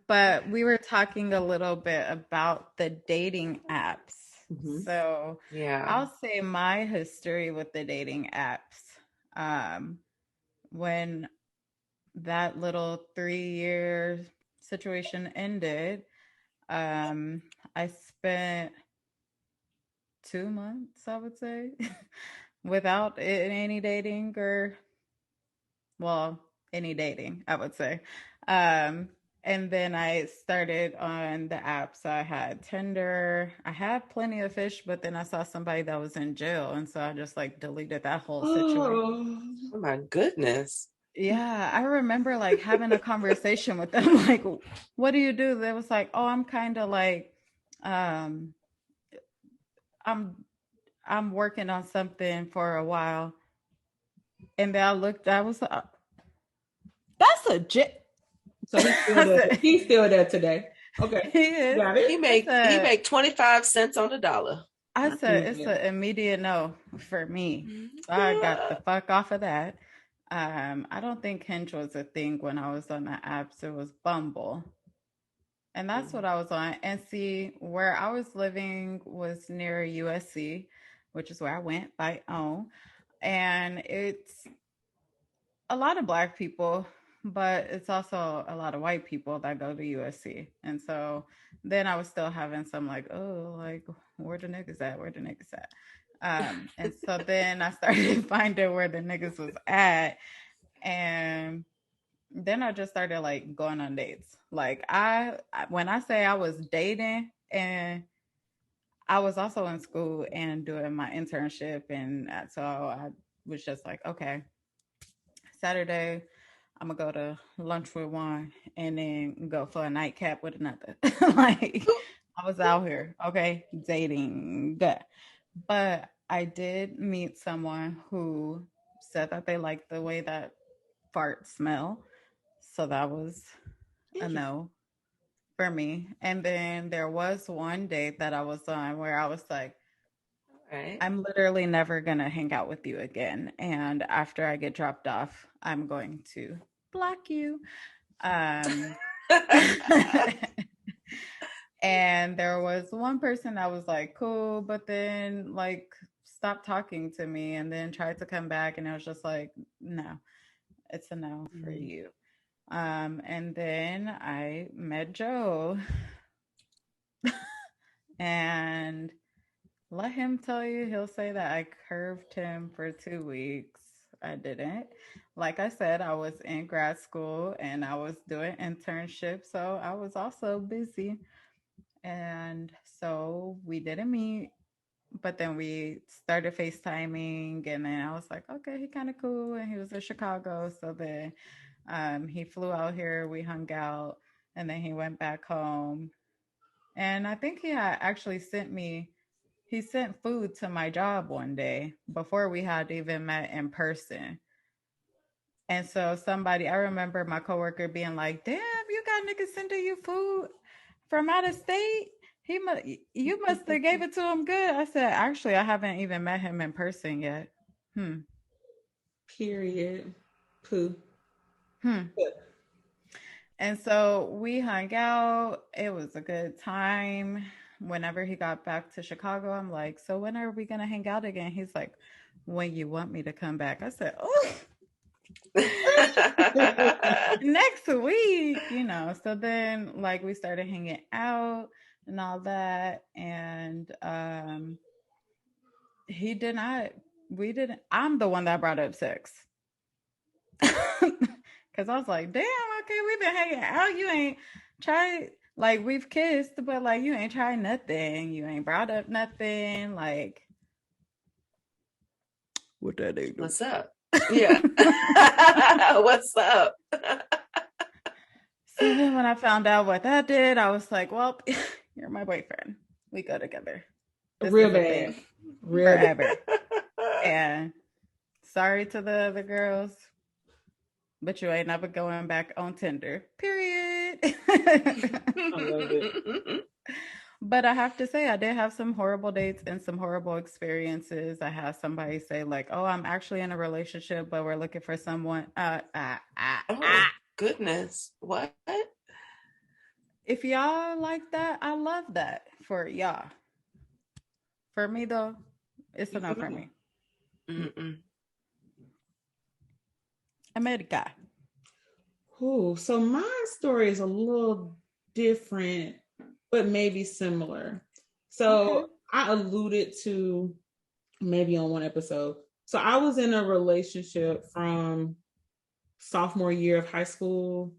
But we were talking a little bit about the dating apps. So Yeah. I'll say my history with the dating apps. Um, when that little 3 year situation ended, um, I spent 2 months, I would say, without any dating or, well, any dating, I would say. Um, and then I started on the apps. I had Tinder. I had plenty of fish, but then I saw somebody that was in jail. And so I just like deleted that whole situation. Oh my goodness. Yeah, I remember like having a conversation with them, like, what do you do? They was like, oh, I'm kind of like, um, I'm I'm working on something for a while. And then I looked, I was that's a j. So he's still I there. said, He's still there today. Okay. he is. Got He it. I make he said, make 25 cents on the dollar. I I said can't. it's an immediate no for me. So I got the fuck off of that. I don't think Hinge was a thing when I was on the apps. It was Bumble. And that's what I was on. And see, where I was living was near USC, which is where I went by own. And it's a lot of black people, but it's also a lot of white people that go to USC. And so then I was still having some like, oh, like where the niggas at? Where the niggas at? And so then I started finding where the niggas was at, and then I just started like going on dates. Like when I say I was dating, and I was also in school and doing my internship, and so I was just like, okay, Saturday, I'm gonna go to lunch with one and then go for a nightcap with another. Like I was out here, okay, dating. But I did meet someone who said that they liked the way that farts smell. So that was a no for me. And then there was one date that I was on where I was like, Right. I'm literally never going to hang out with you again. And after I get dropped off, I'm going to block you. Um, and there was one person that was like, cool, but then like stopped talking to me and then tried to come back. And it was just like, no, it's a no for you. And then I met Joe and let him tell you, he'll say that I curved him for 2 weeks. I didn't. Like I said, I was in grad school and I was doing internships, so I was also busy. And so we didn't meet, but then we started FaceTiming, and then I was like, okay, he kind of cool. And he was in Chicago. So then he flew out here, we hung out, and then he went back home. And I think he had actually he sent food to my job one day before we had even met in person. And so I remember my coworker being like, "Damn, you got niggas sending you food from out of state. You must have gave it to him good." I said, "Actually, I haven't even met him in person yet." Hmm. Period. Pooh. Hmm. And so we hung out. It was a good time. Whenever he got back to Chicago, I'm like, "So when are we gonna hang out again?" He's like, "When you want me to come back." I said, "Oh, next week, you know." So then like we started hanging out and all that. And he did not we didn't I'm the one that brought up sex. Cause I was like, damn, okay, we've been hanging out. You ain't tried, like we've kissed, but like you ain't tried nothing. You ain't brought up nothing. Like what that do? What's up? Yeah. What's up? So then when I found out what that did, I was like, well, you're my boyfriend. We go together. This Real is a bad. thing Real bad. forever. And sorry to the other girls, but you ain't never going back on Tinder. Period. I love it. But I have to say, I did have some horrible dates and some horrible experiences. I had somebody say, like, "Oh, I'm actually in a relationship, but we're looking for someone." Oh, goodness. What? If y'all like that, I love that for y'all. For me, though, it's enough for me. Mm-mm. America. Ooh, so my story is a little different, but maybe similar. So Okay. I alluded to maybe on one episode. So I was in a relationship from sophomore year of high school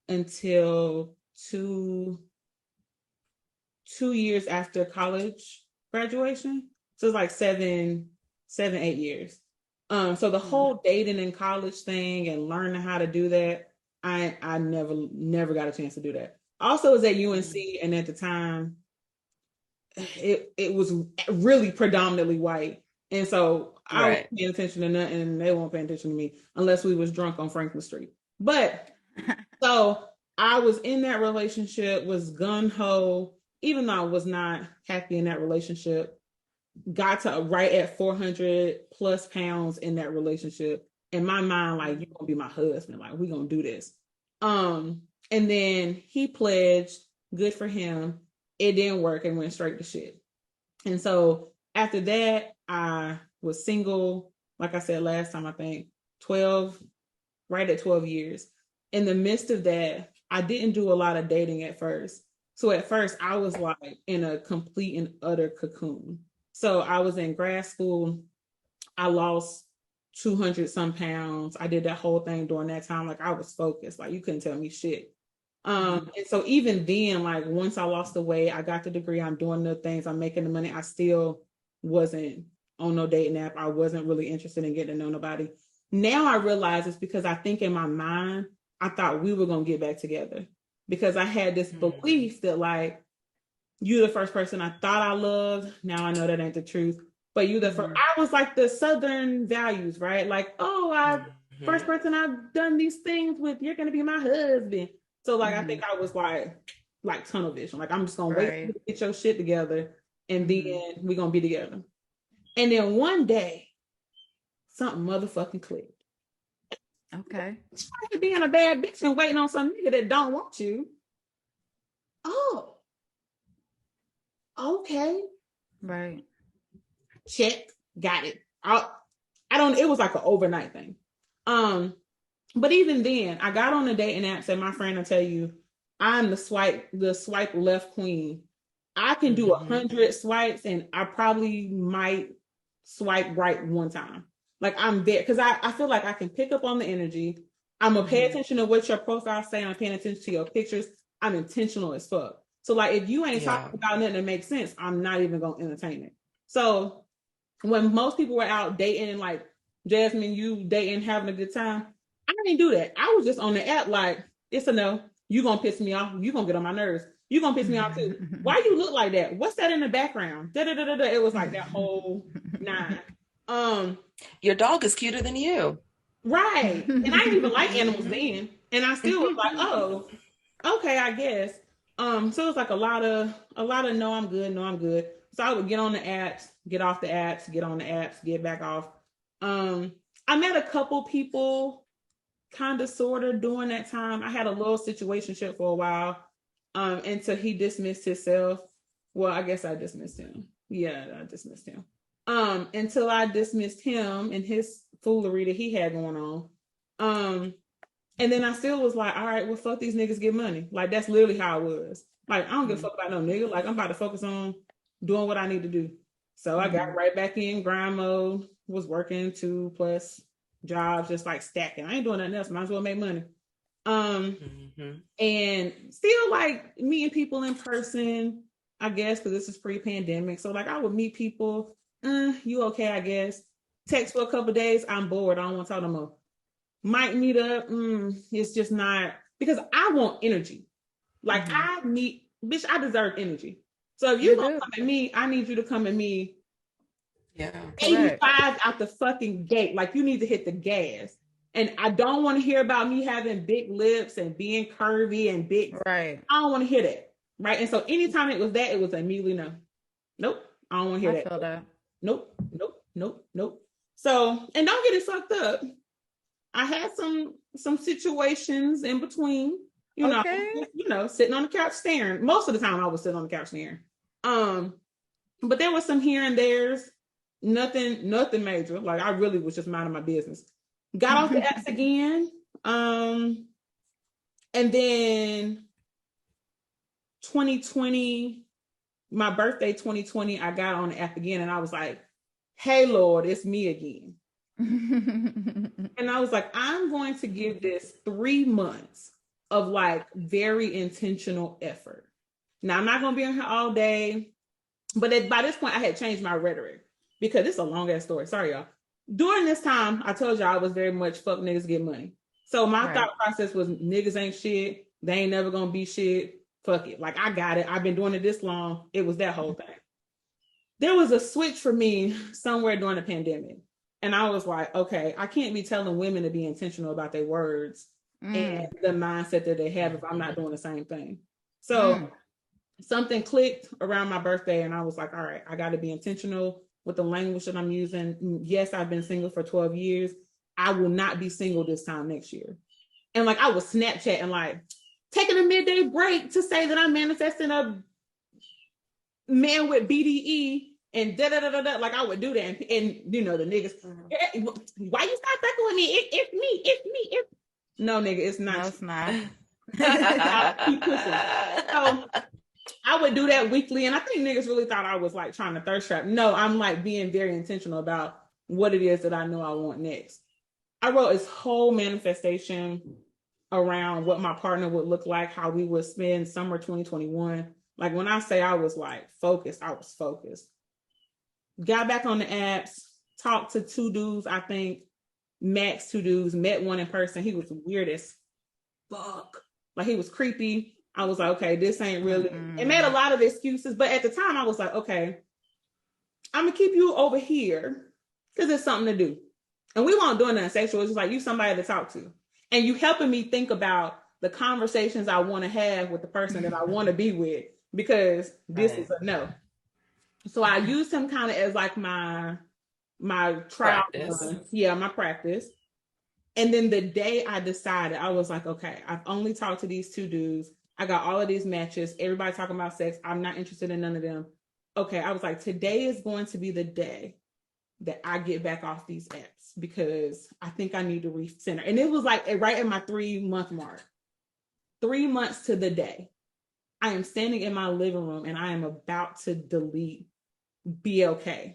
until two years after college graduation. So it's like 8 years. So the whole dating in college thing and learning how to do that, I never got a chance to do that. Also, was at UNC, and at the time, it was really predominantly white, and so I Right. wasn't paying attention to nothing, and they weren't paying attention to me unless we was drunk on Franklin Street. But so I was in that relationship, was gun ho, even though I was not happy in that relationship. Got to right at 400 plus pounds in that relationship. In my mind, like, you're gonna be my husband, like, we're gonna do this. And then he pledged, good for him. It didn't work and went straight to shit. And so after that, I was single, like I said last time, I think 12, right at 12 years. In the midst of that, I didn't do a lot of dating at first. So at first, I was like in a complete and utter cocoon. So I was in grad school. I lost 200 some pounds. I did that whole thing during that time. Like, I was focused. Like, you couldn't tell me shit. And so even then, like, once I lost the weight, I got the degree, I'm doing the things, I'm making the money, I still wasn't on no dating app. I wasn't really interested in getting to know nobody. Now I realize it's because I think in my mind, I thought we were going to get back together because I had this belief that, like, you're the first person I thought I loved. Now I know that ain't the truth. But you the first, I was like the Southern values, right? Like, oh, first person I've done these things with, you're gonna be my husband. So like, I think I was like tunnel vision. Like, I'm just gonna wait for you to get your shit together, and then we're gonna be together. And then one day, something motherfucking clicked. Okay. It's like being a bad bitch and waiting on some nigga that don't want you. Oh, okay. Right. Check, got it. I don't, it was like an overnight thing. But even then, I got on the dating apps, and my friend will tell you, I'm the swipe left queen. I can do 100 swipes, and I probably might swipe right one time. Like, I'm there because I feel like I can pick up on the energy. I'm gonna pay attention to what your profile say. I'm paying attention to your pictures. I'm intentional as fuck. So like, if you ain't talking about nothing that makes sense, I'm not even gonna entertain it. So when most people were out dating, like Jasmine, you dating, having a good time, I didn't do that. I was just on the app like, it's a no. You gonna piss me off. You gonna get on my nerves. You gonna piss me off too. Why you look like that? What's that in the background? Da-da-da-da-da. It was like that whole nine. Your dog is cuter than you. Right. And I didn't even like animals then. And I still was like, oh, okay, I guess. So it was like a lot of no, I'm good, no, I'm good. So I would get on the apps, get off the apps, get on the apps, get back off. I met a couple people kind of sort of during that time. I had a little situationship for a while. Until he dismissed himself. Well, I guess I dismissed him. Yeah, I dismissed him. Until I dismissed him and his foolery that he had going on. And then I still was like, all right, well, fuck these niggas, get money. Like, that's literally how I was. Like, I don't give a fuck about no nigga. Like, I'm about to focus on doing what I need to do. So I got right back in grind mode, was working 2+ jobs, just like stacking. I ain't doing nothing else. Might as well make money. And still like meeting people in person, I guess, because this is pre-pandemic. So like, I would meet people, you okay, I guess. Text for a couple days, I'm bored, I don't want to talk no more. Might meet up, it's just not, because I want energy. Like, I need, bitch, I deserve energy. So if you're gonna come at me, I need you to come at me 85 out the fucking gate. Like, you need to hit the gas. And I don't want to hear about me having big lips and being curvy and big. Right. I don't want to hear that. Right. And so anytime it was that, it was immediately no. Nope. I don't want to hear I that. feel that. Nope. Nope. Nope. Nope. So, and don't get it fucked up. I had some situations in between, Okay. sitting on the couch staring. Most of the time I was sitting on the couch staring. But there was some here and there's, nothing major. Like I really was just minding my business. Got off the apps again. And then 2020, my birthday 2020, I got on the app again and I was like, hey Lord, it's me again. And I was like, I'm going to give this 3 months of like very intentional effort. Now I'm not going to be on here all day, but by this point I had changed my rhetoric because it's a long ass story. Sorry, y'all. During this time, I told y'all I was very much fuck niggas get money. So my thought process was niggas ain't shit. They ain't never going to be shit. Fuck it. Like I got it. I've been doing it this long. It was that whole thing. There was a switch for me somewhere during the pandemic. And I was like, okay, I can't be telling women to be intentional about their words and the mindset that they have if I'm not doing the same thing. So something clicked around my birthday and I was like, all right, I got to be intentional with the language that I'm using. Yes, I've been single for 12 years. I will not be single this time next year. And like I was Snapchatting, like taking a midday break to say that I'm manifesting a man with BDE and da da da da. Like I would do that, and the niggas, why you start fucking with me? It's me. No, nigga, it's not. No, it's not. Keep pushing. So I would do that weekly, and I think niggas really thought I was like trying to thirst trap. No, I'm like being very intentional about what it is that I know I want next. I wrote this whole manifestation around what my partner would look like, how we would spend summer 2021. Like when I say I was like focused, I was focused. Got back on the apps, talked to 2 dudes, I think max 2 dudes, met one in person. He was weird as fuck. Like he was creepy. I was like, okay, this ain't really. It made a lot of excuses, but at the time I was like, okay, I'm gonna keep you over here because it's something to do. And we weren't doing nothing sexual. It's just like you somebody to talk to. And you helping me think about the conversations I want to have with the person that I want to be with, because this is a no. So I used him kind of as like my trial run. Yeah, my practice. And then the day I decided, I was like, okay, I've only talked to these 2 dudes. I got all of these matches. Everybody talking about sex. I'm not interested in none of them. Okay, I was like, today is going to be the day that I get back off these apps because I think I need to recenter. And it was like right at my 3-month mark. 3 months to the day. I am standing in my living room and I am about to delete BLK.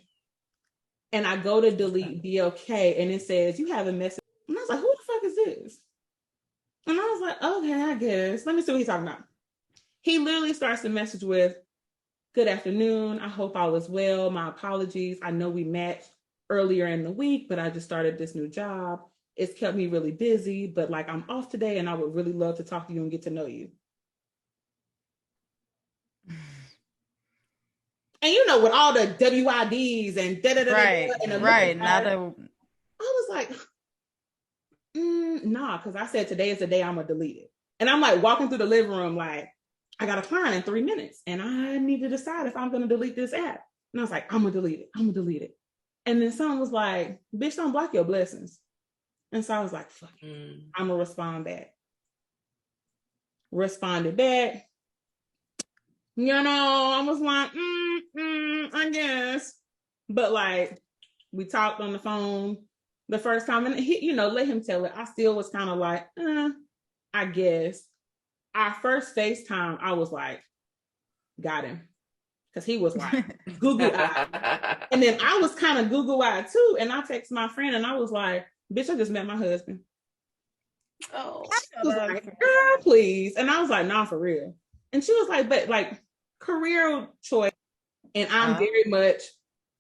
And I go to delete BLK and it says, you have a message. And I was like, who the fuck is this? And I was like, okay, I guess. Let me see what he's talking about. He literally starts the message with, good afternoon. I hope all is well. My apologies. I know we matched earlier in the week, but I just started this new job. It's kept me really busy, but like I'm off today and I would really love to talk to you and get to know you. And with all the WIDs and da-da-da-da. Right, and right. I was like, nah, because I said today is the day I'm going to delete it. And I'm like walking through the living room like, I got a client in 3 minutes and I need to decide if I'm going to delete this app. And I was like, I'm going to delete it. I'm going to delete it. And then someone was like, bitch, don't block your blessings. And so I was like, fuck it. I'm going to respond back. Responded back. I was like, I guess. But like, we talked on the phone the first time and he, let him tell it. I still was kind of like, I guess. Our first FaceTime, I was like, got him. Because he was like, Google-eyed. And then I was kind of Google-eyed too. And I texted my friend and I was like, bitch, I just met my husband. Oh, I was like, girl, please. And I was like, nah, for real. And she was like, but like career choice. And I'm very much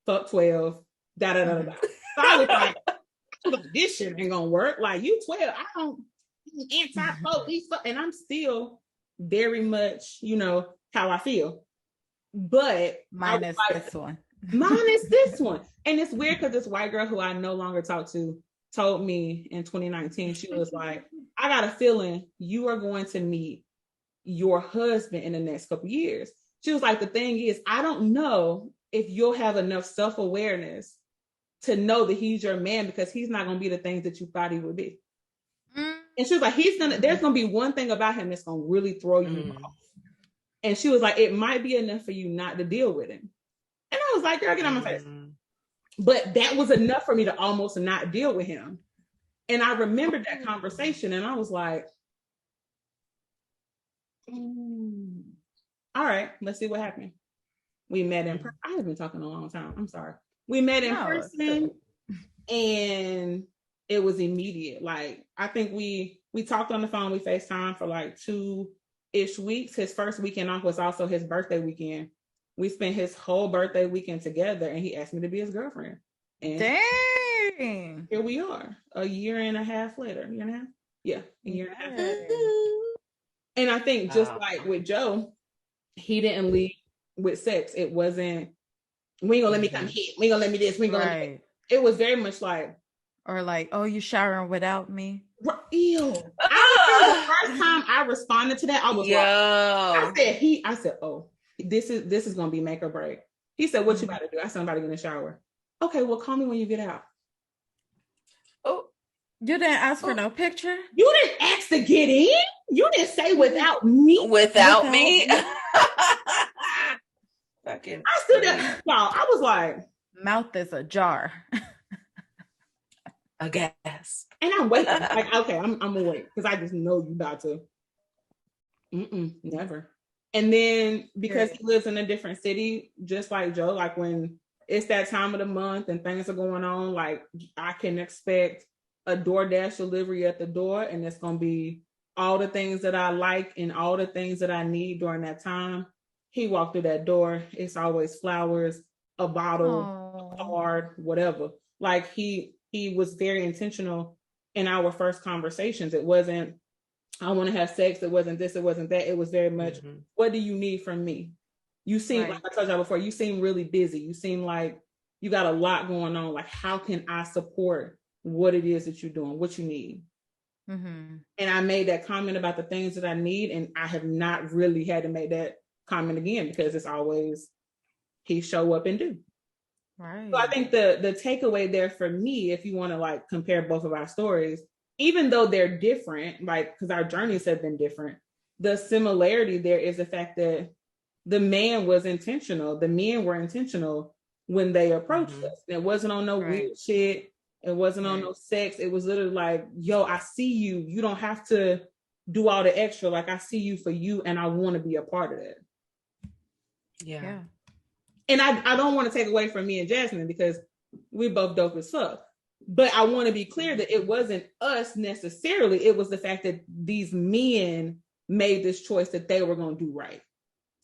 fuck 12, da da da da. So I was like, this shit ain't gonna work. Like you 12, I don't anti-police, and I'm still very much, how I feel. But minus this one. Minus this one. And it's weird because this white girl who I no longer talk to told me in 2019, she was like, I got a feeling you are going to meet your husband in the next couple years. She was like, the thing is, I don't know if you'll have enough self-awareness to know that he's your man, because he's not going to be the things that you thought he would be. And she was like, there's going to be one thing about him that's going to really throw you off. And she was like, it might be enough for you not to deal with him. And I was like, girl, get on my face. But that was enough for me to almost not deal with him. And I remembered that conversation, and I was like, all right, let's see what happened. We met in person. I have been talking a long time. I'm sorry. We met in person, and it was immediate. Like, I think we talked on the phone. We FaceTime for like 2-ish weeks. His first weekend off was also his birthday weekend. We spent his whole birthday weekend together, and he asked me to be his girlfriend. And dang, here we are, a year and a half later. Year and a half? Yeah, a year and a half. And I think just like with Joe, he didn't lead with sex. It wasn't, we ain't gonna let me come hit. We ain't gonna let me this. We ain't gonna let me that. It was very much like, or like, oh, you showering without me? Ew. I the first time I responded to that, I was like, I said, oh, this is gonna be make or break. He said, what you about to do? I said, I'm about to get in the shower. Okay, well, call me when you get out. Oh, you didn't ask for no picture? You didn't ask to get in? You didn't say without me? Without me? Fucking I stood there. No, I was like, mouth is ajar. A gas. And I'm waiting. Like, okay, I'm gonna wait, because I just know you about to. Never. And then because he lives in a different city, just like Joe, like when it's that time of the month and things are going on, like I can expect a DoorDash delivery at the door, and it's gonna be all the things that I like and all the things that I need during that time. He walked through that door. It's always flowers, a bottle, a card, whatever. Like he was very intentional in our first conversations. It wasn't, I want to have sex. It wasn't this, it wasn't that. It was very much, what do you need from me? You seem, like I told y'all before, you seem really busy. You seem like you got a lot going on. Like, how can I support what it is that you're doing, what you need? And I made that comment about the things that I need, and I have not really had to make that comment again, because it's always he show up and do. So I think the takeaway there for me, if you want to like compare both of our stories, even though they're different, like, because our journeys have been different, the similarity there is the fact that the man was intentional. The men were intentional when they approached us. It wasn't on no weird shit. It wasn't on no sex. It was literally like, yo, I see you. You don't have to do all the extra. Like, I see you for you, and I want to be a part of that. Yeah. And I don't want to take away from me and Jasmine, because we both dope as fuck. But I want to be clear that it wasn't us necessarily. It was the fact that these men made this choice that they were going to do right.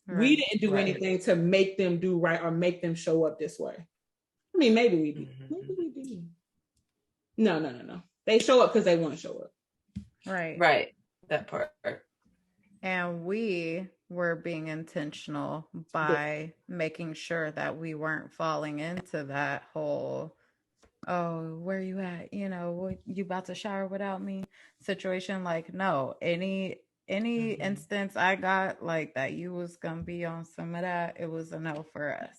We didn't do anything to make them do right or make them show up this way. I mean, maybe we did. Maybe we did. No. They show up because they want to show up. Right. That part. And we were being intentional by making sure that we weren't falling into that whole, oh, where you at? You know, you about to shower without me situation. Like, no, any instance I got like that you was gonna be on some of that, it was a no for us.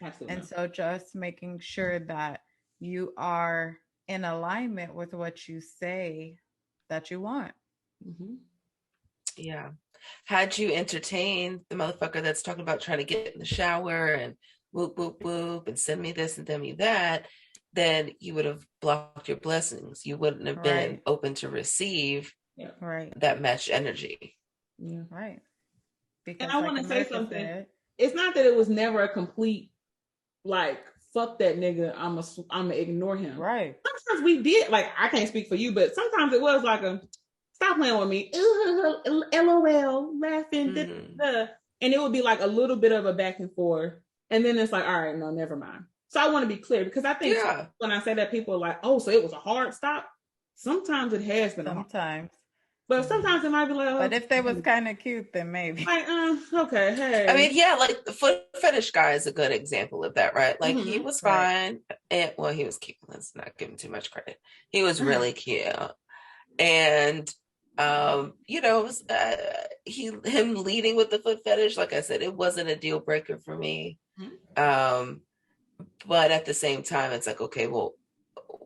Absolutely. And so just making sure that you are in alignment with what you say that you want. Yeah. Had you entertained the motherfucker that's talking about trying to get in the shower and whoop, whoop, whoop, and send me this and send me that, then you would have blocked your blessings. You wouldn't have been open to receive that matched energy. Because, and I want to say something. It's not that it was never a complete, like, fuck that nigga, I'm gonna ignore him. Sometimes we did, like, I can't speak for you, but sometimes it was like a, stop playing with me, LOL, laughing, and it would be like a little bit of a back and forth, and then it's like, all right, no, never mind. So I want to be clear, because I think when I say that, people are like, oh, so it was a hard stop. Sometimes it has been but sometimes it might be like, oh, but if they was kind of cute, then maybe like, okay, hey. I mean, like the foot fetish guy is a good example of that, right? Like he was fine, and well, he was cute. Let's not give him too much credit. He was really cute, and you know, him leading with the foot fetish, like I said, it wasn't a deal breaker for me. But at the same time, it's like, okay, well,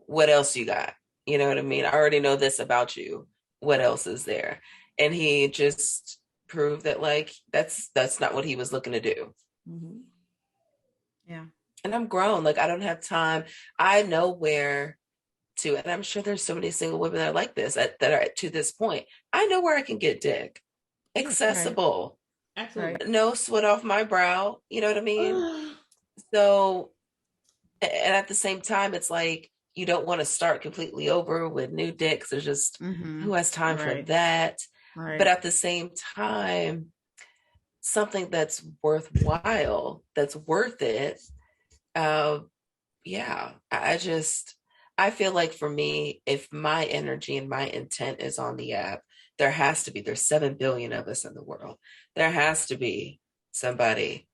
what else you got? You know what I mean? I already know this about you. What else is there? And he just proved that, like, that's not what he was looking to do. Yeah. And I'm grown. Like, I don't have time. I know where to, and I'm sure there's so many single women that are like this, that are to this point. I know where I can get dick. Accessible. Right. Absolutely. No sweat off my brow. You know what I mean? So, and at the same time, it's like, you don't want to start completely over with new dicks. There's just, who has time for that? Right. But at the same time, something that's worthwhile, that's worth it. Yeah, I feel like for me, if my energy and my intent is on the app, there's 7 billion of us in the world. There has to be somebody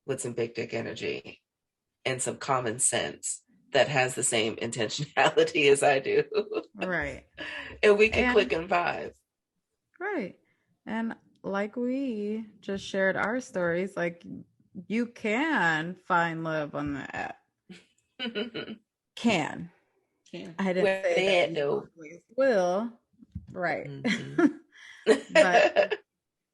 with some big dick energy and some common sense that has the same intentionality as I do. Right. And we can click and vibe. Right. And like we just shared our stories, like, you can find love on the app. Can. I didn't say that you always will. Right. But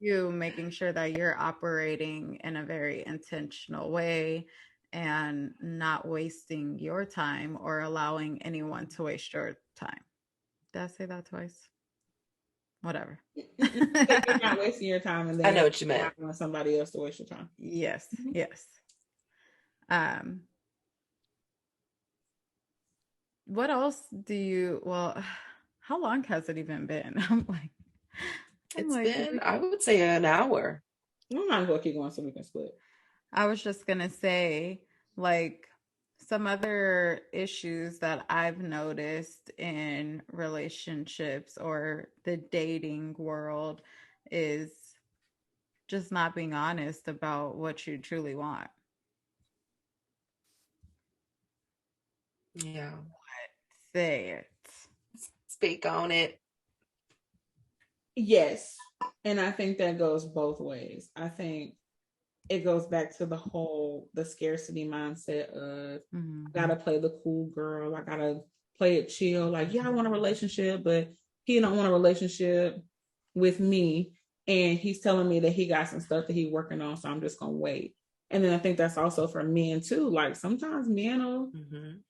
you making sure that you're operating in a very intentional way and not wasting your time or allowing anyone to waste your time. Did I say that twice? Whatever. You're not wasting your time, and then I know what you meant. Want somebody else to waste your time. Yes. Yes. What else do you? Well, how long has it even been? It's been, I would say, an hour. We might as well keep going so we can split. I was just gonna say, like, some other issues that I've noticed in relationships or the dating world is just not being honest about what you truly want. Yeah. Say it. Speak on it. Yes. And I think that goes both ways. I think it goes back to the scarcity mindset of, I gotta play the cool girl. I gotta play it chill. Like, yeah, I want a relationship, but he don't want a relationship with me. And he's telling me that he got some stuff that he's working on, so I'm just gonna wait. And then I think that's also for men too. Like, sometimes men will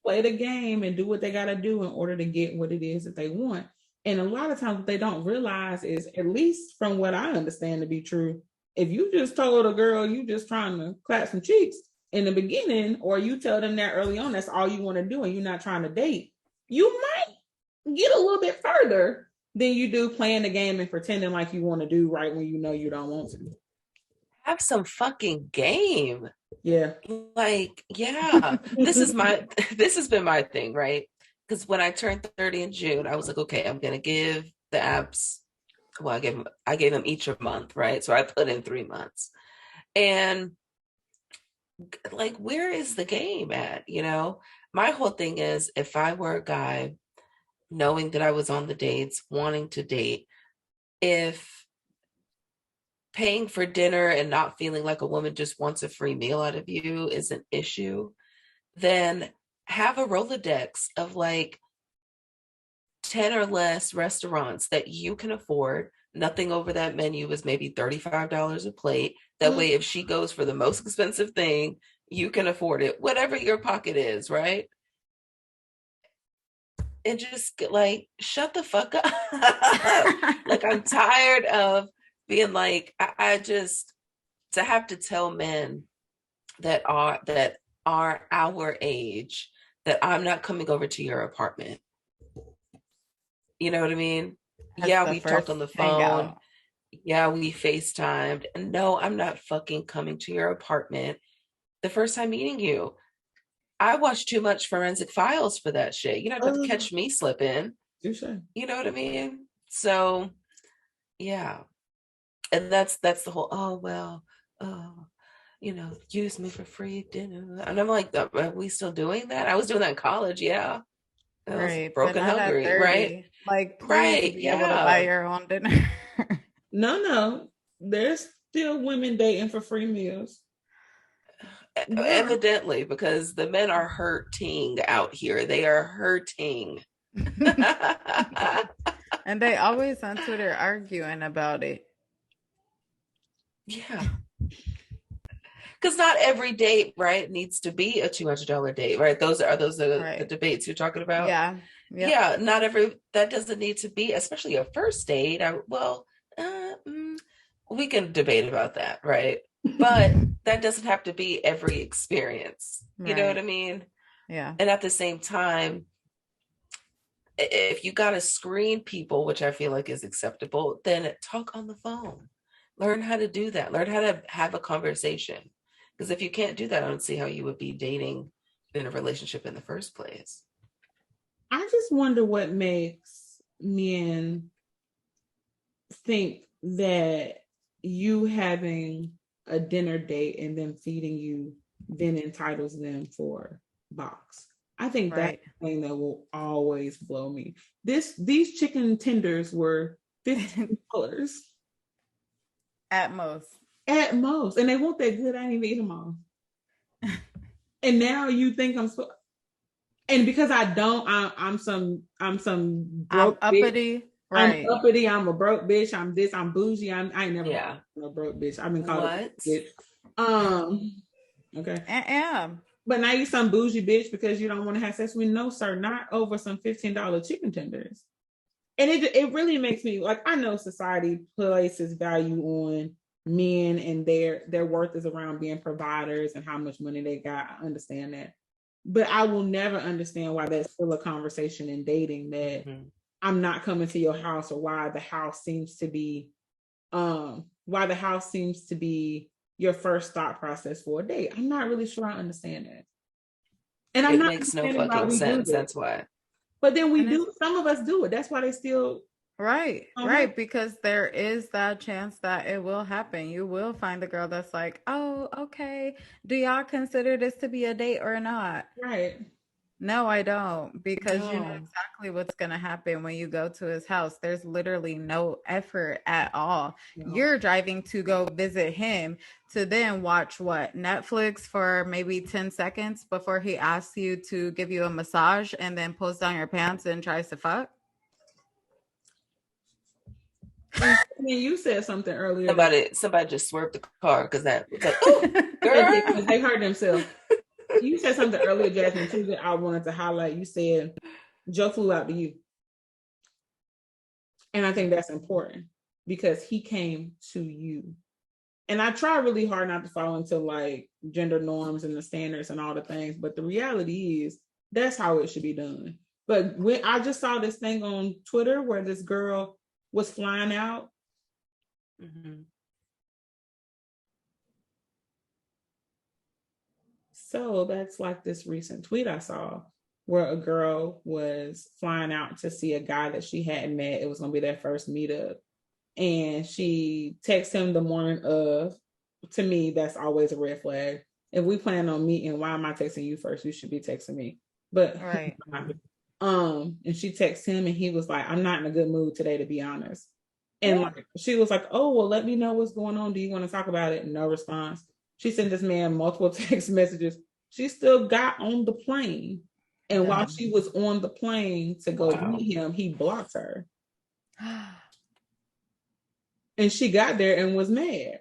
play the game and do what they gotta do in order to get what it is that they want. And a lot of times what they don't realize is, at least from what I understand to be true, if you just told a girl you just trying to clap some cheeks in the beginning, or you tell them that early on, that's all you want to do, and you're not trying to date, you might get a little bit further than you do playing the game and pretending like you want to do right when you know you don't want to. Have some fucking game. Yeah. Like, yeah. This has been my thing, right? Because when I turned 30 in June, I was like, okay, I'm gonna give the apps, well, I gave them each a month, right? So I put in 3 months. And like, where is the game at? You know, my whole thing is, if I were a guy, knowing that I was on the dates, wanting to date, if paying for dinner and not feeling like a woman just wants a free meal out of you is an issue, then have a Rolodex of like 10 or less restaurants that you can afford. Nothing over that menu is maybe $35 a plate. That way, if she goes for the most expensive thing, you can afford it, whatever your pocket is, right? And just like, shut the fuck up. Like, I'm tired of being like, I just, to have to tell men that are our age that I'm not coming over to your apartment. You know what I mean? Yeah, we talked on the phone. Yeah, we FaceTimed. And no, I'm not fucking coming to your apartment the first time meeting you. I watched too much Forensic Files for that shit. You're not going to catch me slipping. You know what I mean? So, yeah. And that's the whole, use me for free dinner. And I'm like, are we still doing that? I was doing that in college, yeah. Right. Broken hungry, 30, right? Like, please, be able to buy your own dinner. No. There's still women dating for free meals. Yeah. Evidently, because the men are hurting out here. They are hurting. And they always on Twitter arguing about it. Yeah. Because not every date, right, needs to be a $200 date, right? Those are the debates you're talking about. Yeah. Yep. Yeah. Not every, that doesn't need to be, especially a first date. We can debate about that, right? But that doesn't have to be every experience. You know what I mean? Yeah. And at the same time, if you got to screen people, which I feel like is acceptable, then talk on the phone. Learn how to do that. Learn how to have a conversation. Because if you can't do that, I don't see how you would be dating in a relationship in the first place. I just wonder what makes men think that you having a dinner date and them feeding you then entitles them for box. I think that's the thing that will always blow me. These chicken tenders were $15 at most. At most, and they weren't that good. I didn't even eat them all. And now you think I'm so. And because I don't, I'm some broke I'm uppity. Bitch. Right. I'm uppity. I'm a broke bitch. I'm this. I'm bougie. I ain't never been a broke bitch. I've been called a bitch. Okay. I am. But now you some bougie bitch because you don't want to have sex with me. No, sir, not over some $15 chicken tenders. And it really makes me like, I know society places value on men and their worth is around being providers and how much money they got. I understand that. But I will never understand why that's still a conversation in dating that I'm not coming to your house, or why the house seems to be your first thought process for a date. I'm not really sure I understand that. And it makes no fucking sense. That's why. But then we do, some of us do it. That's why they still. Right. Because there is that chance that it will happen. You will find the girl that's like, oh, okay. Do y'all consider this to be a date or not? Right. No, I don't. Because you know exactly what's going to happen when you go to his house. There's literally no effort at all. No. You're driving to go visit him to then watch what? Netflix for maybe 10 seconds before he asks you to give you a massage and then pulls down your pants and tries to fuck. I mean, you said something earlier. Somebody just swerved the car because that was like, oh, girl. They hurt themselves. You said something earlier, Jasmine, too, that I wanted to highlight. You said Joe flew out to you. And I think that's important because he came to you. And I try really hard not to fall into like gender norms and the standards and all the things. But the reality is that's how it should be done. But when I just saw this thing on Twitter where this girl was flying out. So that's like this recent tweet I saw where a girl was flying out to see a guy that she hadn't met. It was going to be their first meetup. And she texted him the morning of. To me, that's always a red flag. If we plan on meeting, why am I texting you first? You should be texting me. But right. And she texted him and he was like, I'm not in a good mood today, to be honest. And like she was like, oh, well, let me know what's going on. Do you want to talk about it? No response. She sent this man multiple text messages. She still got on the plane. And while she was on the plane to go meet him, he blocked her. And she got there and was mad.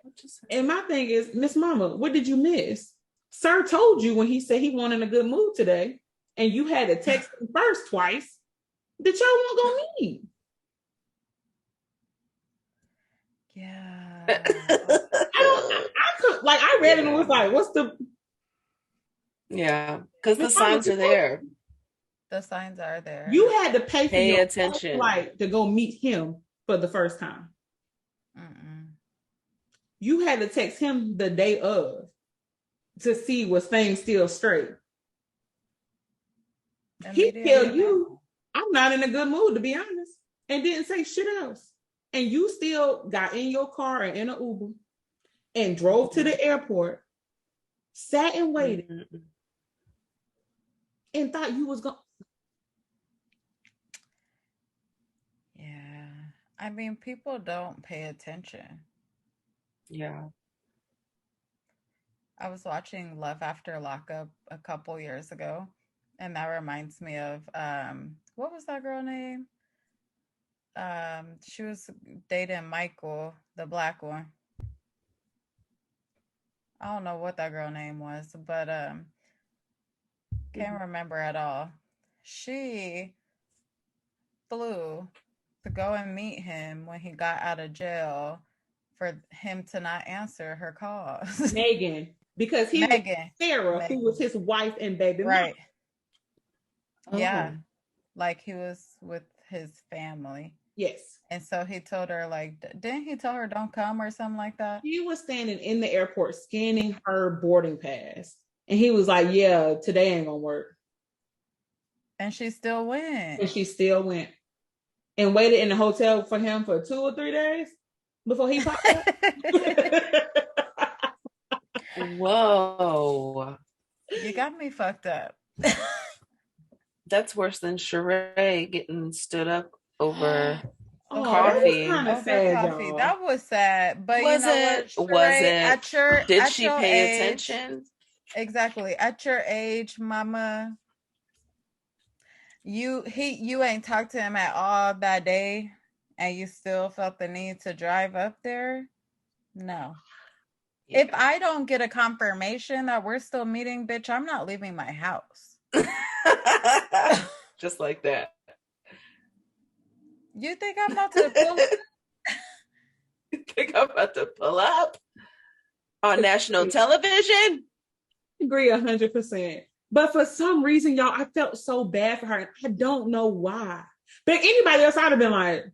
And my thing is, Miss Mama, what did you miss? Sir told you when he said he wasn't in a good mood today, and you had to text him first twice, that y'all won't go meet. Yeah. I read it and was like, what's the... Yeah, because the signs are there. The signs are there. You had to pay for your attention flight to go meet him for the first time. You had to text him the day of to see was things still straight. He tell you, I'm not in a good mood, to be honest, and didn't say shit else. And you still got in your car and in an Uber and drove to the airport, sat and waited, and thought you was going. Yeah. I mean, people don't pay attention. Yeah. I was watching Love After Lockup a couple years ago, and that reminds me of what was that girl name? She was dating Michael, the black one. I don't know what that girl name was, but can't remember at all. She flew to go and meet him when he got out of jail for him to not answer her calls. Megan, because he was Sarah, who was his wife and baby mom. Right. Yeah. Like he was with his family. Yes. And so he told her, like, didn't he tell her don't come or something like that? He was standing in the airport scanning her boarding pass. And he was like, yeah, today ain't gonna work. And she still went. And waited in the hotel for him for 2 or 3 days before he popped up. Whoa. You got me fucked up. That's worse than Sheree getting stood up over coffee. That was sad, y'all. That was sad. But was you know it? what, Sheree, did she pay age, attention? Exactly. At your age, mama, you ain't talked to him at all that day, and you still felt the need to drive up there? No. Yeah. If I don't get a confirmation that we're still meeting, bitch, I'm not leaving my house. Just like that. You think I'm about to pull up? You think I'm about to pull up on national television? I agree 100%. But for some reason, y'all, I felt so bad for her. And I don't know why. But anybody else, I'd have been like,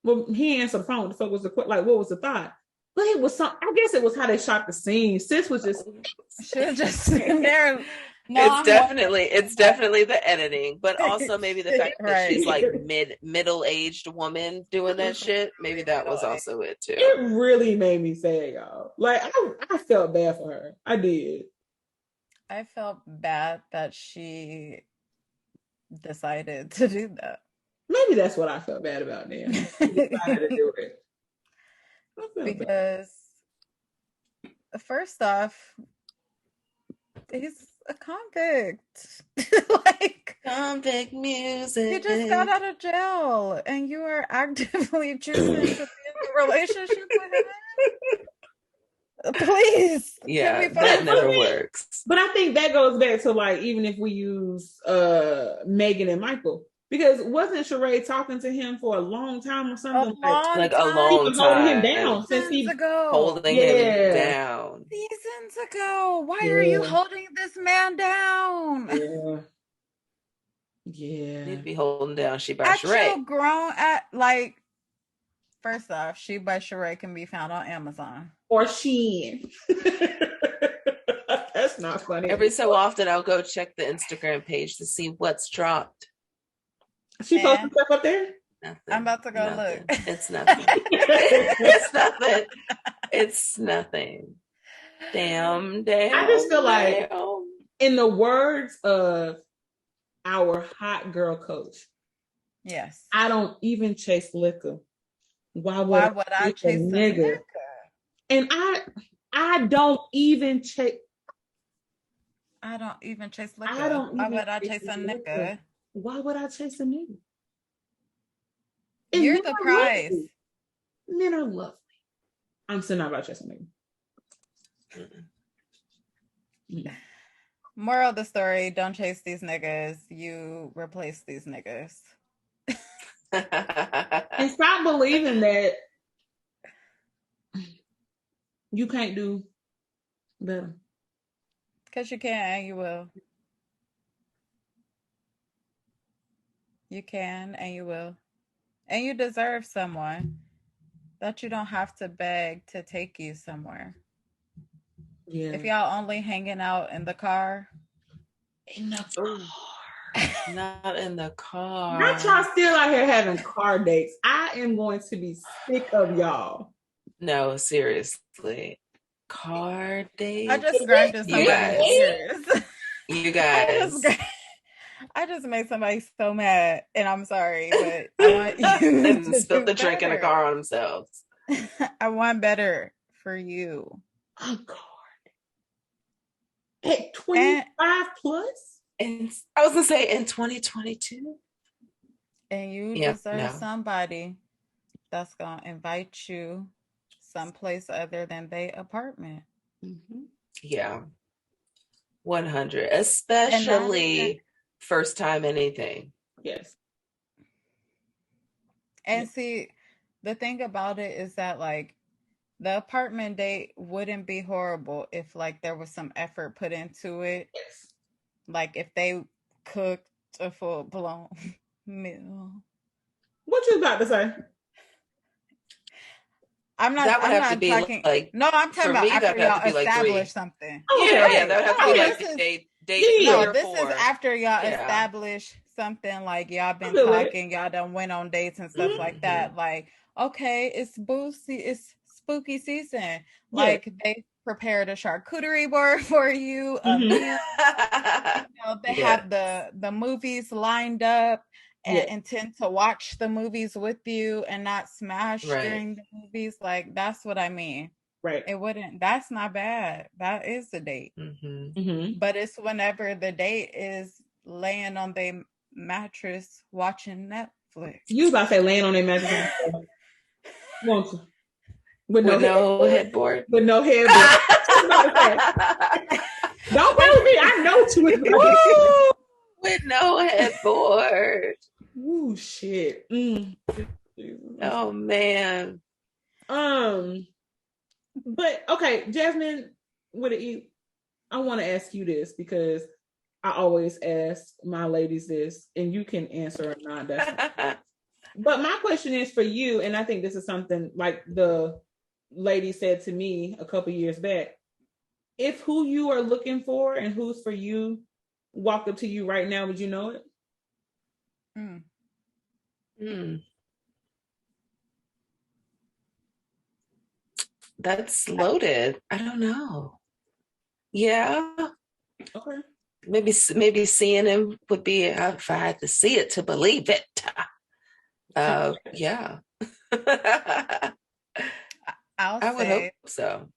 well, he answered the phone. What the fuck was what was the thought? But it was I guess it was how they shot the scene. Sis was just she was just sitting there. No, it's definitely the editing, but also maybe the fact that she's like middle-aged woman doing that shit. Maybe that was also it too. It really made me sad, y'all. Like I felt bad for her. I did. I felt bad that she decided to do that. Maybe that's what I felt bad about then. Decided to do it. Because first off, he's a convict. Like convict music. He just got out of jail and you are actively choosing to be in a relationship with him. Please. Yeah, that never works. But I think that goes back to like, even if we use Megan and Michael, because wasn't Sheree talking to him for a long time or something? Like a long time. Holding him down since he holding him down. Seasons ago. Why are you holding this man down? Yeah. You'd be holding down She by Sheree. Grown first off, She by Sheree can be found on Amazon. Or Shein. That's not funny. Every so often I'll go check the Instagram page to see what's dropped. She posted stuff up there? Nothing. I'm about to go look. It's nothing. It's nothing. It's nothing. Damn. I just feel like, in the words of our hot girl coach, yes, I don't even chase liquor. Why would I chase a nigga? And I don't even chase. I don't even chase liquor. Why would I chase a nigga? Why would I chase a nigga? And you're the prize. Men are lovely. I'm still not about chasing a nigga. Moral of the story: don't chase these niggas. You replace these niggas. And stop believing that you can't do better. Because you can and you will. You can and you will. And you deserve someone that you don't have to beg to take you somewhere. Yeah. If y'all only hanging out in the car. In the car. Not in the car. Not y'all still out here having car dates. I am going to be sick of y'all. No, seriously. Car dates. I just grinded somebody's ears. You guys. I just made somebody so mad, and I'm sorry, but I want you And to spilt do the drink in the better. car on themselves. I want better for you. Oh God. At And 25 plus? And I was gonna say in 2022. you Yeah, deserve no. somebody that's gonna invite you someplace other than their apartment. Yeah, 100. And not even Especially first time anything. Yes. Yeah. and see, the thing about it is that like the apartment date wouldn't be horrible if like there was some effort put into it. Yes. Like if they cooked a full blown meal. What you about to say? That would I'm have to not be talking like, no, I'm talking for about me, that after would have to y'all be like establish 3. something. Okay. Yeah, that Right. would have to No, be Okay. like this is date 3 Yeah. no, or this is 4. after y'all Yeah. establish something like y'all I been feel it. talking, y'all done went on dates and stuff Mhm. like that. Like, okay, it's spooky season. Yes. Like they prepared a charcuterie board for you, a Mhm. meal. They Yeah. have the movies lined up and Yes. intend to watch the movies with you and not smash Right. during the movies. Like that's what I mean. Right. It wouldn't. That's not bad. That is the date. Mm-hmm. But it's whenever the date is laying on their mattress watching Netflix. You was about to say laying on their mattress. Won't you? With no With no headboard. With no headboard. Don't play with me. I know what you was Woo! With no headboard. Ooh, shit. Oh man. But okay, Jasmine, with it, I want to ask you this because I always ask my ladies this, and you can answer or not. But my question is for you, and I think this is something like the lady said to me a couple years back. If who you are looking for and who's for you walked up to you right now, would you know it? That's loaded. I don't know. Yeah. Okay. Maybe seeing him would be, if I had to see it to believe it. Yeah. I would hope so.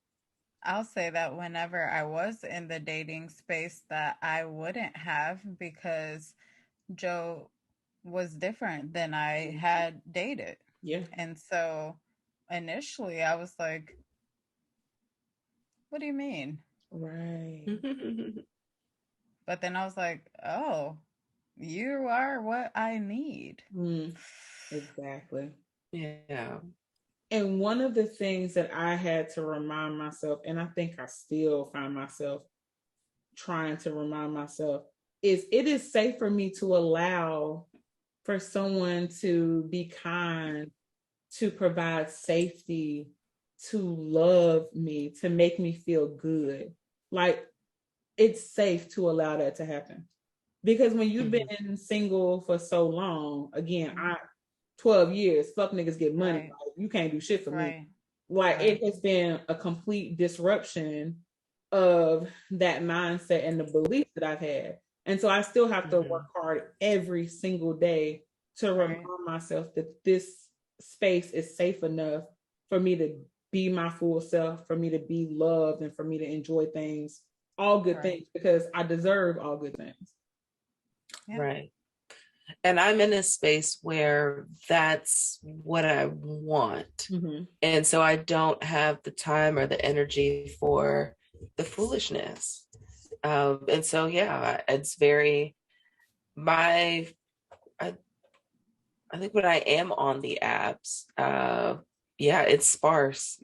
I'll say that whenever I was in the dating space that I wouldn't have because Joe was different than I had dated. Yeah. And so initially I was like, what do you mean? Right. But then I was like, oh, you are what I need. Exactly. Yeah. And one of the things that I had to remind myself, and I think I still find myself trying to remind myself, is it is safe for me to allow for someone to be kind, to provide safety, to love me, to make me feel good. Like it's safe to allow that to happen. Because when you've been single for so long, again, 12 years, fuck niggas get money. Right. Like, you can't do shit for Right. me. Like Right. it has been a complete disruption of that mindset and the belief that I've had. And so I still have to work hard every single day to remind myself that this space is safe enough for me to be my full self, for me to be loved, and for me to enjoy things, all good things, because I deserve all good things. Yeah. Right. And I'm in a space where that's what I want. And so I don't have the time or the energy for the foolishness. And so, yeah, it's very, I think when I am on the apps, yeah, it's sparse.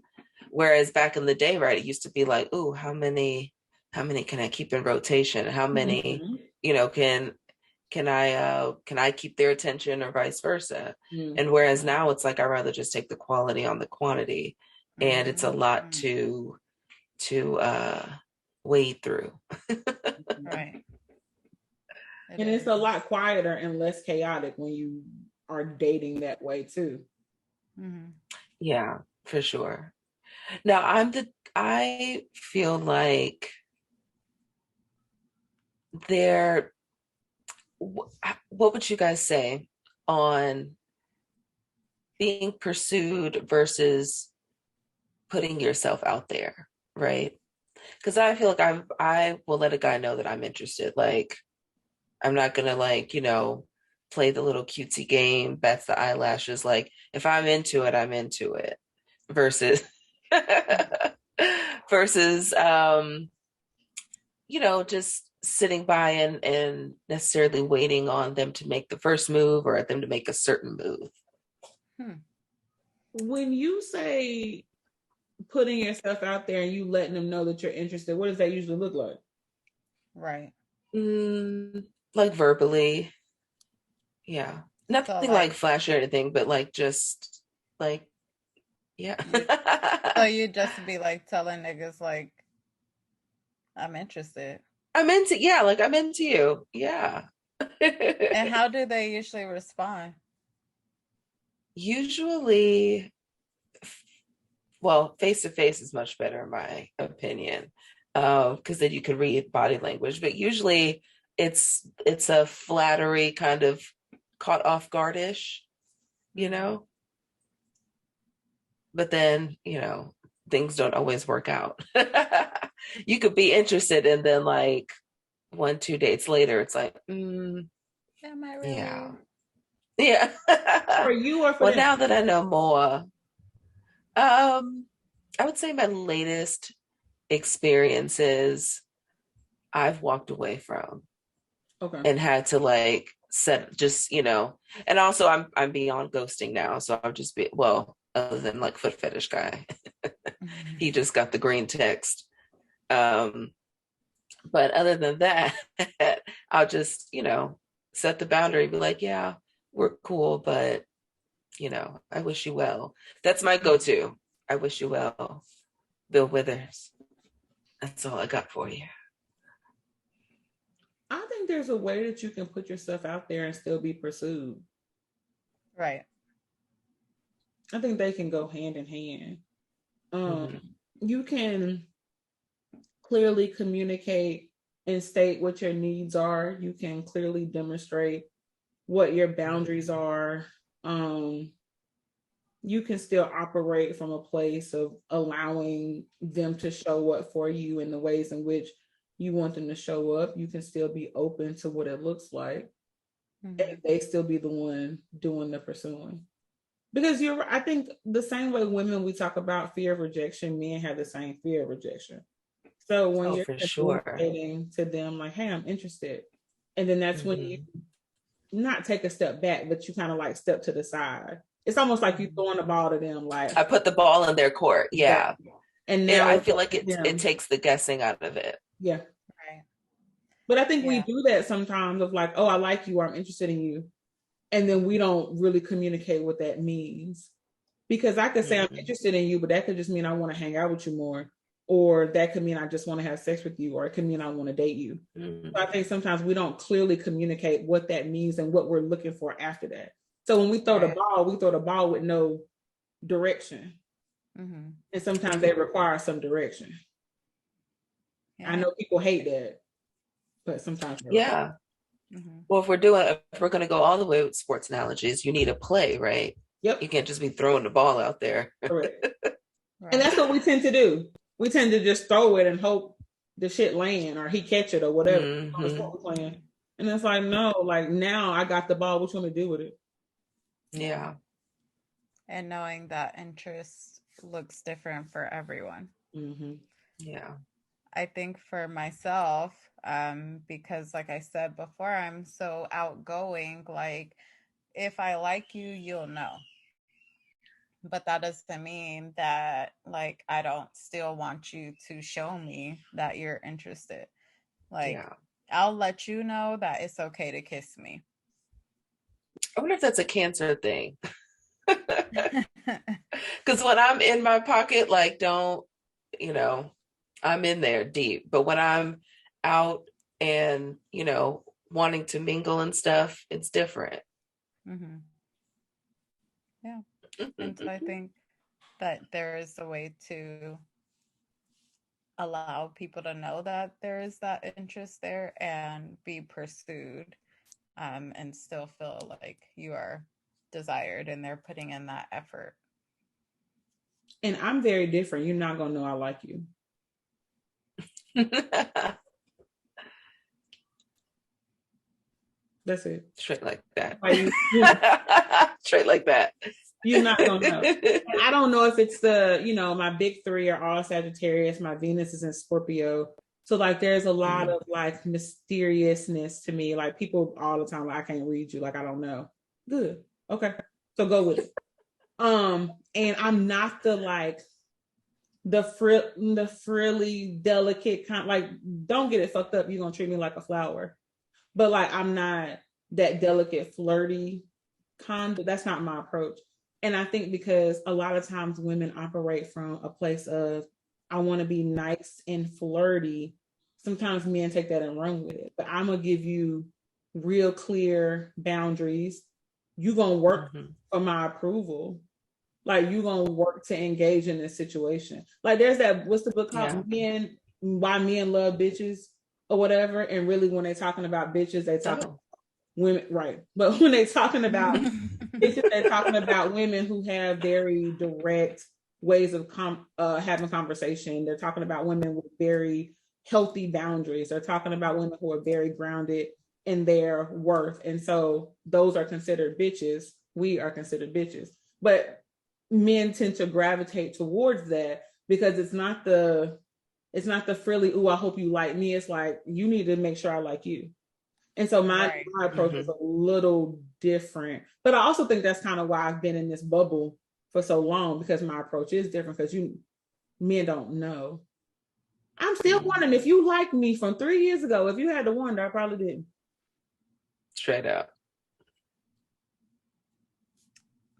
Whereas back in the day, right, it used to be like, ooh, how many can I keep in rotation? How many, can I keep their attention or vice versa? And whereas now it's like, I'd rather just take the quality on the quantity. And it's a lot to wade through. Right. And it's a lot quieter and less chaotic when you are dating that way too. Yeah, for sure. Now I feel like what would you guys say on being pursued versus putting yourself out there, right? Because I feel like I will let a guy know that I'm interested. Like, I'm not gonna, like, play the little cutesy game, bats the eyelashes. Like, if I'm into it, I'm into it. Versus versus just sitting by and necessarily waiting on them to make the first move or them to make a certain move. When you say putting yourself out there and you letting them know that you're interested, what does that usually look like? Right. Like verbally. Yeah. So Nothing like flashy or anything, but like just like, yeah. so you just be like telling niggas like, I'm interested. I'm into, yeah, like I'm into you. Yeah. And how do they usually respond? Usually, well, face to face is much better in my opinion, because then you can read body language. But usually, it's a flattery kind of caught off guardish, you know. But then, things don't always work out. You could be interested, and then like 1-2 dates later, it's like, Am I really? yeah. For you or for Well, them? now that I know more, I would say my latest experiences I've walked away from. Okay. And had to like set just, and also I'm beyond ghosting now. So I'm just other than like foot fetish guy. He just got the green text. But other than that, I'll just, set the boundary, be like, yeah, we're cool, but I wish you well. That's my go-to. I wish you well. Bill Withers. That's all I got for you. I think there's a way that you can put yourself out there and still be pursued. Right. I think they can go hand in hand. You can clearly communicate and state what your needs are. You can clearly demonstrate what your boundaries are. You can still operate from a place of allowing them to show up for you in the ways in which you want them to show up. You can still be open to what it looks like. And they still be the one doing the pursuing. Because I think the same way women, we talk about fear of rejection, men have the same fear of rejection. So when you're communicating to them like, hey, I'm interested. And then that's when you not take a step back, but you kind of like step to the side. It's almost like you throwing the ball to them. Like, I put the ball in their court. Yeah. And now I feel like it takes the guessing out of it. Yeah. Right. But I think we do that sometimes of like, oh, I like you, or I'm interested in you. And then we don't really communicate what that means. Because I could say I'm interested in you, but that could just mean I want to hang out with you more. Or that could mean I just want to have sex with you, or it could mean I want to date you. So I think sometimes we don't clearly communicate what that means and what we're looking for after that. So when we throw the ball, we throw the ball with no direction. And sometimes they require some direction. I know people hate that, but sometimes well, if we're going to go all the way with sports analogies, you need a play, right? Yep. You can't just be throwing the ball out there. Correct. And that's what we tend to do. We tend to just throw it and hope the shit land or he catch it or whatever. That's what we're playing. And it's like, no, like now I got the ball. What you want to do with it? Yeah. And knowing that interest looks different for everyone. Yeah. I think for myself, because like I said before, I'm so outgoing, like if I like you, you'll know. But that doesn't mean that like I don't still want you to show me that you're interested. Like I'll let you know that it's okay to kiss me. I wonder if that's a Cancer thing. Because when I'm in my pocket, like I'm in there deep. But when I'm out and, wanting to mingle and stuff, it's different. Yeah. And so I think that there is a way to allow people to know that there is that interest there and be pursued and still feel like you are desired and they're putting in that effort. And I'm very different. You're not gonna know I like you. That's it. Straight like that. Straight like that. You're not gonna know. And I don't know if it's the, my big three are all Sagittarius. My Venus is in Scorpio. So like there's a lot of like mysteriousness to me. Like people all the time, like, I can't read you. Like, I don't know. Good. Okay. So go with it. And I'm not the frilly, delicate kind, like, don't get it fucked up. You're gonna treat me like a flower. But like, I'm not that delicate, flirty kind. That's not my approach. And I think because a lot of times women operate from a place of, I want to be nice and flirty. Sometimes men take that and run with it. But I'm going to give you real clear boundaries. You're going to work for my approval. Like, you're going to work to engage in this situation. Like, there's that, what's the book called? Men, Why Men Love Bitches or whatever. And really, when they're talking about bitches, they talk about women, right? But when they're talking about bitches, they're talking about women who have very direct ways of having conversation. They're talking about women with very healthy boundaries. They're talking about women who are very grounded in their worth. And so those are considered bitches. We are considered bitches. But men tend to gravitate towards that because it's not the frilly, ooh, I hope you like me. It's like, you need to make sure I like you. And so my approach is a little different. But I also think that's kind of why I've been in this bubble for so long, because my approach is different, because men don't know. I'm still wondering if you liked me from 3 years ago. If you had to wonder, I probably didn't. Straight up.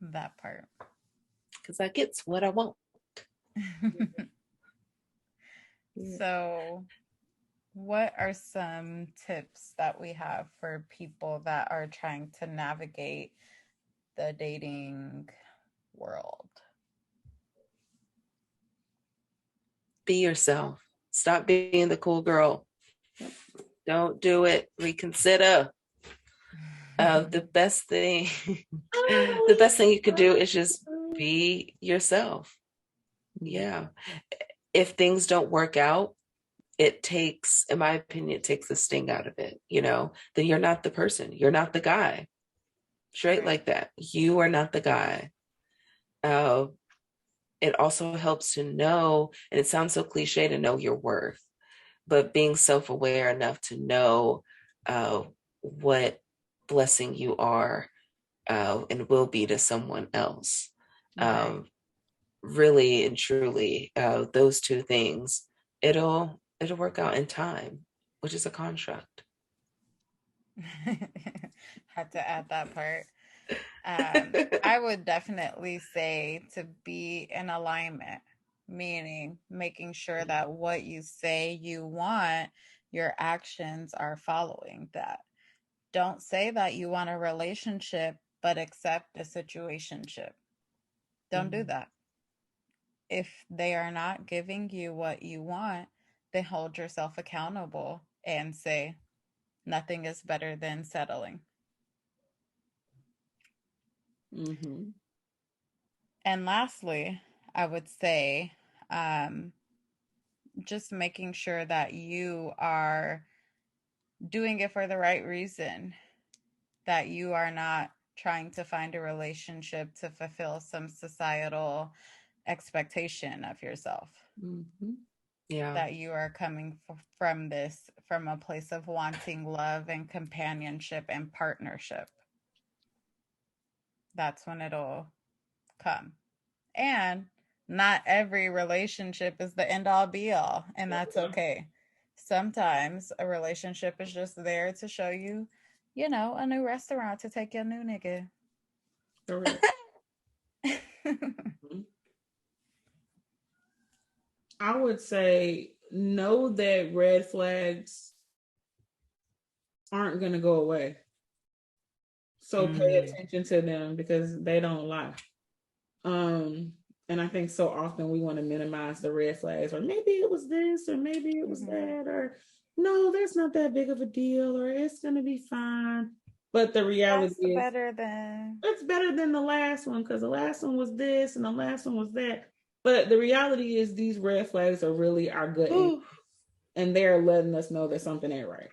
That part. Because I get what I want. So what are some tips that we have for people that are trying to navigate the dating world? Be yourself. Stop being the cool girl. Don't do it. Reconsider. The best thing you could do is just be yourself. Yeah. If things don't work out, it takes, in my opinion, it takes the sting out of it, then you're not the person. You're not the guy. Straight like that. You are not the guy. It also helps to know, and it sounds so cliche to know your worth, but being self-aware enough to know what blessing you are and will be to someone else. Really and truly, those two things, it'll work out in time, which is a construct. Had to add that part. I would definitely say to be in alignment, meaning making sure that what you say you want, your actions are following that. Don't say that you want a relationship, but accept a situationship. Don't do that. If they are not giving you what you want, then hold yourself accountable and say, nothing is better than settling. And lastly, I would say just making sure that you are doing it for the right reason, that you are not trying to find a relationship to fulfill some societal expectation of yourself. Yeah. That you are coming from a place of wanting love and companionship and partnership. That's when it'll come. And not every relationship is the end all be all, and that's okay. Sometimes a relationship is just there to show you, a new restaurant to take your new nigga. I would say know that red flags aren't going to go away. So pay attention to them, because they don't lie. And I think so often we want to minimize the red flags, or maybe it was this, or maybe it was that, or no, that's not that big of a deal, or it's going to be fine. But the reality That's is, better than. it's better than the last one because the last one was this and the last one was that. But the reality is, these red flags are really our gut instinct, and they're letting us know that something ain't right.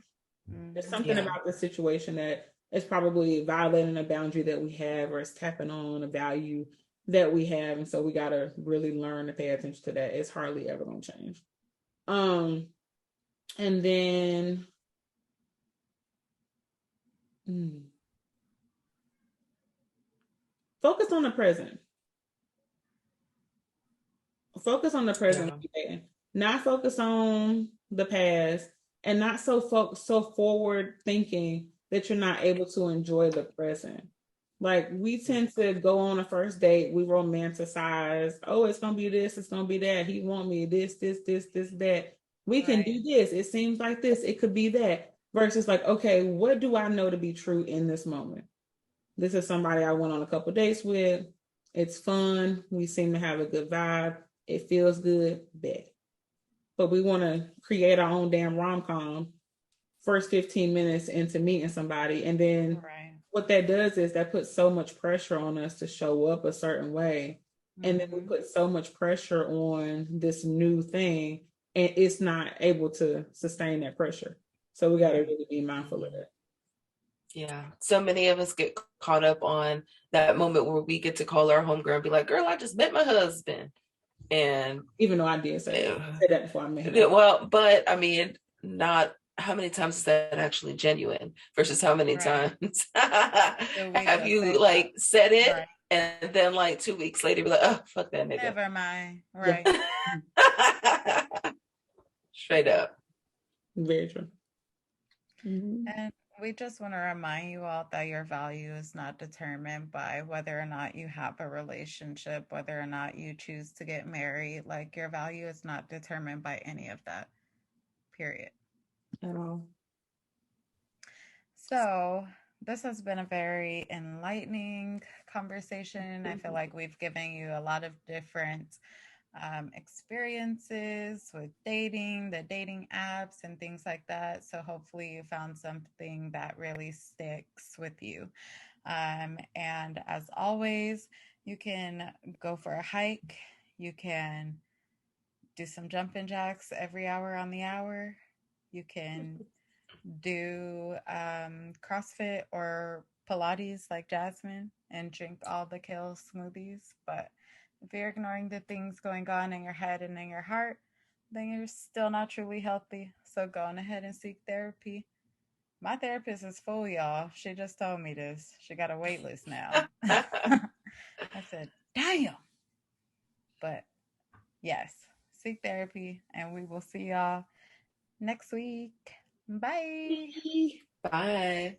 There's something about the situation that is probably violating a boundary that we have, or it's tapping on a value that we have, and so we got to really learn to pay attention to that. It's hardly ever going to change. And then focus on the present. Focus on the present, not focus on the past, and not so forward thinking that you're not able to enjoy the present. Like, we tend to go on a first date, we romanticize, oh, it's gonna be this, it's gonna be that, he want me this, that. We can do this, it seems like this, it could be that. Versus like, okay, what do I know to be true in this moment? This is somebody I went on a couple dates with. It's fun. We seem to have a good vibe. It feels good. Bet. But we want to create our own damn rom-com first 15 minutes into meeting somebody. And then what that does is that puts so much pressure on us to show up a certain way. And then we put so much pressure on this new thing, and it's not able to sustain that pressure. So we got to really be mindful of that. Yeah. So many of us get caught up on that moment where we get to call our homegirl and be like, girl, I just met my husband. And even though I did say that before I met him. Well, but I mean, not how many times is that actually genuine versus how many times have you like said it and then like 2 weeks later be like, oh, fuck that nigga. Never mind. Right. Straight up. Very true. And we just want to remind you all that your value is not determined by whether or not you have a relationship, whether or not you choose to get married. Like, your value is not determined by any of that, period. At all. So this has been a very enlightening conversation. I feel like we've given you a lot of different experiences with dating, the dating apps, and things like that. So hopefully you found something that really sticks with you. And as always, you can go for a hike. You can do some jumping jacks every hour on the hour. You can do CrossFit or Pilates like Jasmine and drink all the kale smoothies. But if you're ignoring the things going on in your head and in your heart, then you're still not truly healthy. So go on ahead and seek therapy. My therapist is full, y'all. She just told me this. She got a wait list now. I said, damn. But yes, seek therapy, and we will see y'all next week. Bye. Bye.